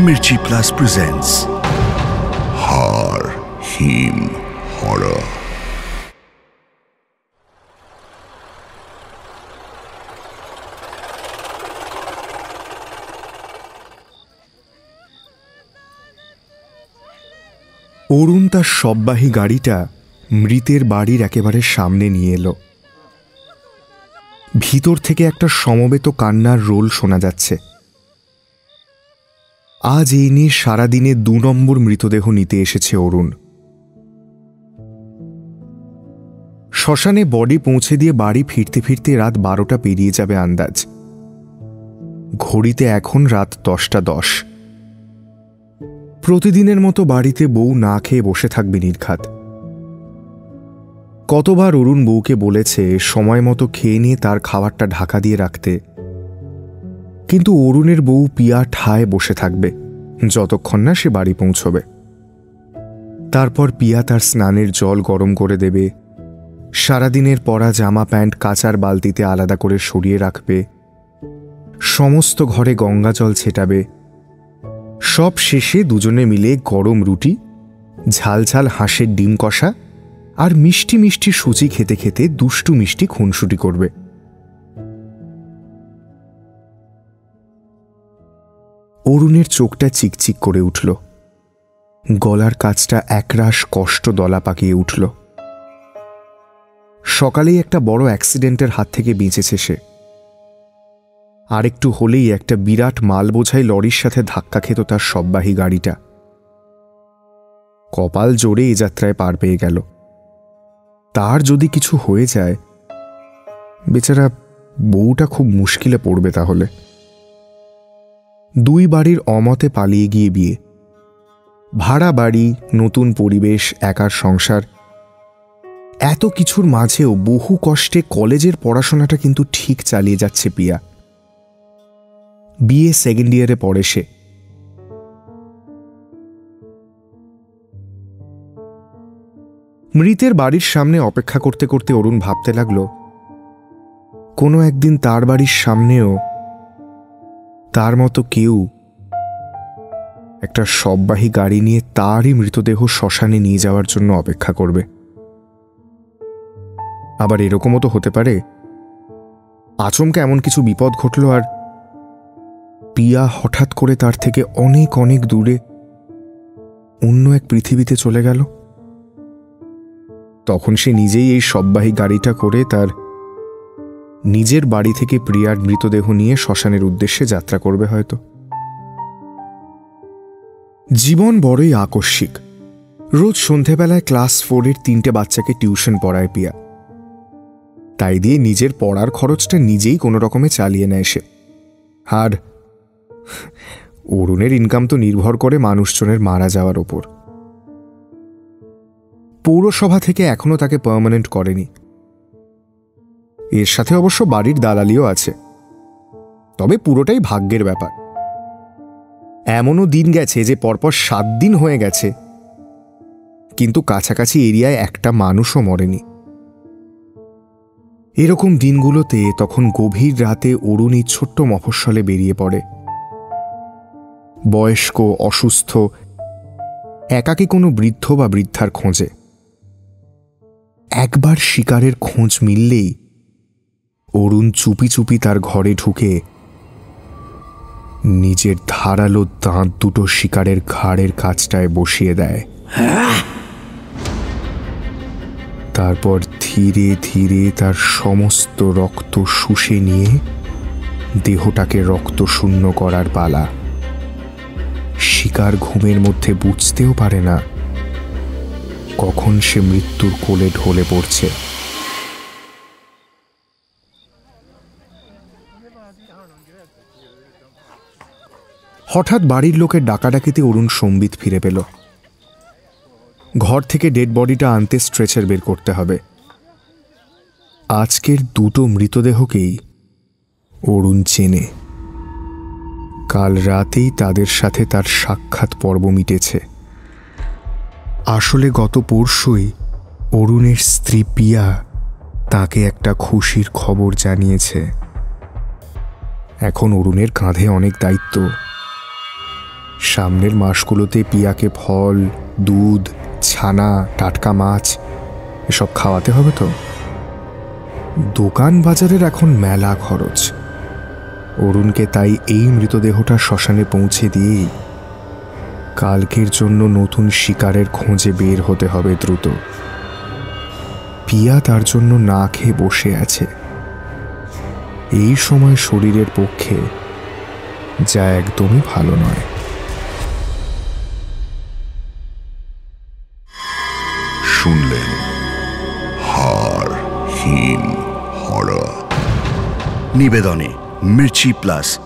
Mirchi Plus presents Har Him Horror. অরুণ তার শববাহী গাড়িটা মৃতের বাড়ির একেবারে সামনে নিয়ে এলো। ভিতর থেকে একটা সমবেত কান্নার রোল শোনা যাচ্ছে। আজ এই নিয়ে সারাদিনে 2 নম্বর মৃতদেহ নিতে এসেছে অরুণ। শ্মশানে বডি পৌঁছে দিয়ে বাড়ি ফিরতে ফিরতে রাত 12টা পেরিয়ে যাবে আন্দাজ। ঘড়িতে এখন রাত 10টা 10। প্রতিদিনের মতো বাড়িতে বউ না খেয়ে বসে থাকবে নির্ঘাত। কতবার অরুণ বউকে বলেছে সময় মতো খেয়ে নিয়ে তার খাবারটা ঢাকা দিয়ে রাখতে, কিন্তু অরুণের বউ পিয়া ঠায় বসে থাকবে যতক্ষণ না সে বাড়ি পৌঁছবে। তারপর পিয়া তার স্নানের জল গরম করে দেবে, সারাদিনের পরা জামা প্যান্ট কাচার বালতিতে আলাদা করে সরিয়ে রাখবে, সমস্ত ঘরে গঙ্গা জল ছেটাবে। সব শেষে দুজনে মিলে গরম রুটি, ঝাল ঝাল হাঁসের ডিম কষা আর মিষ্টি মিষ্টি সুজি খেতে খেতে দুষ্টু মিষ্টি খুনসুটি করবে। অরুণের চোখটা চিকচিক করে উঠল, গলার কাছটা একরাশ কষ্ট দলা পাকিয়ে উঠল। সকালেই একটা বড় অ্যাক্সিডেন্টের হাত থেকে বেঁচেছে সে। আরেকটু হলেই একটা বিরাট মাল বোঝাই লরির সাথে ধাক্কা খেত তার শববাহী গাড়িটা। কপাল জোরে এ যাত্রায় পার পেয়ে গেল। তার যদি কিছু হয়ে যায়, বেচারা বউটা খুব মুশকিলে পড়বে তাহলে। 2 বাড়ির অমতে পালিয়ে গিয়ে বিয়ে, ভাড়া বাড়ি, নতুন পরিবেশ, একার সংসার, এত কিছুর মাঝেও বহু কষ্টে কলেজের পড়াশোনাটা কিন্তু ঠিক চালিয়ে যাচ্ছে পিয়া। বিএ 2nd ইয়ারে পড়ে সে। মৃতের বাড়ির সামনে অপেক্ষা করতে করতে অরুণ ভাবতে লাগল, কোনো একদিন তার বাড়ির সামনেও তার মতো কেউ একটা শববাহী গাড়ি নিয়ে তারই মৃতদেহ শ্মশানে নিয়ে যাওয়ার জন্য অপেক্ষা করবে। আবার এরকমও তো হতে পারে আচমকা এমন কিছু বিপদ ঘটল আর পিয়া হঠাৎ করে তার থেকে অনেক অনেক দূরে অন্য এক পৃথিবীতে চলে গেল। তখন সে নিজেই এই শববাহী গাড়িটা করে তার নিজের বাড়ি থেকে প্রিয়ার মৃতদেহ নিয়ে শ্মশানের উদ্দেশ্যে যাত্রা করবে হয়তো। জীবন বড়ই আকস্মিক। রোজ সন্ধেবেলায় ক্লাস 4-এর 3টে বাচ্চাকে টিউশন পড়ায় পিয়া। তাই দিয়ে নিজের পড়ার খরচটা নিজেই কোনো রকমে চালিয়ে নেয় সে। আর অরুণের ইনকাম তো নির্ভর করে মানুষজনের মারা যাওয়ার ওপর। পৌরসভা থেকে এখনো তাকে পার্মানেন্ট করেনি। এর সাথে অবশ্য বাড়ির দালালিও আছে, তবে পুরোটাই ভাগ্যের ব্যাপার। এমনও দিন গেছে যে পরপর 7 দিন হয়ে গেছে, কিন্তু কাছাকাছি এরিয়ায় একটা মানুষও মরেনি। এরকম দিনগুলোতে তখন গভীর রাতে অরুণ এই ছোট্ট মফস্বলে বেরিয়ে পড়ে। বয়স্ক, অসুস্থ, একাকী কোনো বৃদ্ধ বা বৃদ্ধার খোঁজে। একবার শিকারের খোঁজ মিললেই অরুণ চুপি চুপি তার ঘরে ঢুকে নিজের ধারালো দাঁত দুটো শিকারের ঘাড়ের কাছটায় বসিয়ে দেয়। তারপর ধীরে ধীরে তার সমস্ত রক্ত শুষে নিয়ে দেহটাকে রক্ত শূন্য করার পালা। শিকার ঘুমের মধ্যে বুঝতেও পারে না কখন সে মৃত্যুর কোলে ঢলে পড়ছে। হঠাৎ বাড়ির লোকের ডাকাডাকিতে অরুণ সম্বিত ফিরে পেল। ঘর থেকে ডেড বডিটা আনতে স্ট্রেচার বের করতে হবে। আজকের 2টো মৃতদেহকেই অরুণ চেনে। কাল রাতেই তাদের সাথে তার সাক্ষাৎ পর্ব মিটেছে। আসলে গত পরশুই অরুণের স্ত্রী পিয়া তাকে একটা খুশির খবর জানিয়েছে। এখন অরুণের কাঁধে অনেক দায়িত্ব। সামনের মাসগুলোতে পিয়াকে ফল, দুধ, ছানা, টাটকা মাছ এসব খাওয়াতে হবে তো। দোকান বাজারের এখন মেলা খরচ। অরুণকে তাই এই মৃতদেহটা শ্মশানে পৌঁছে দিয়েই কালকের জন্য নতুন শিকারের খোঁজে বের হতে হবে দ্রুত। পিয়া তার জন্য না খেয়ে বসে আছে। এই সময় শরীরের পক্ষে যা একদমই ভালো নয়। শুনলেন হাড় হিম হরর, নিবেদনে মির্চি প্লাস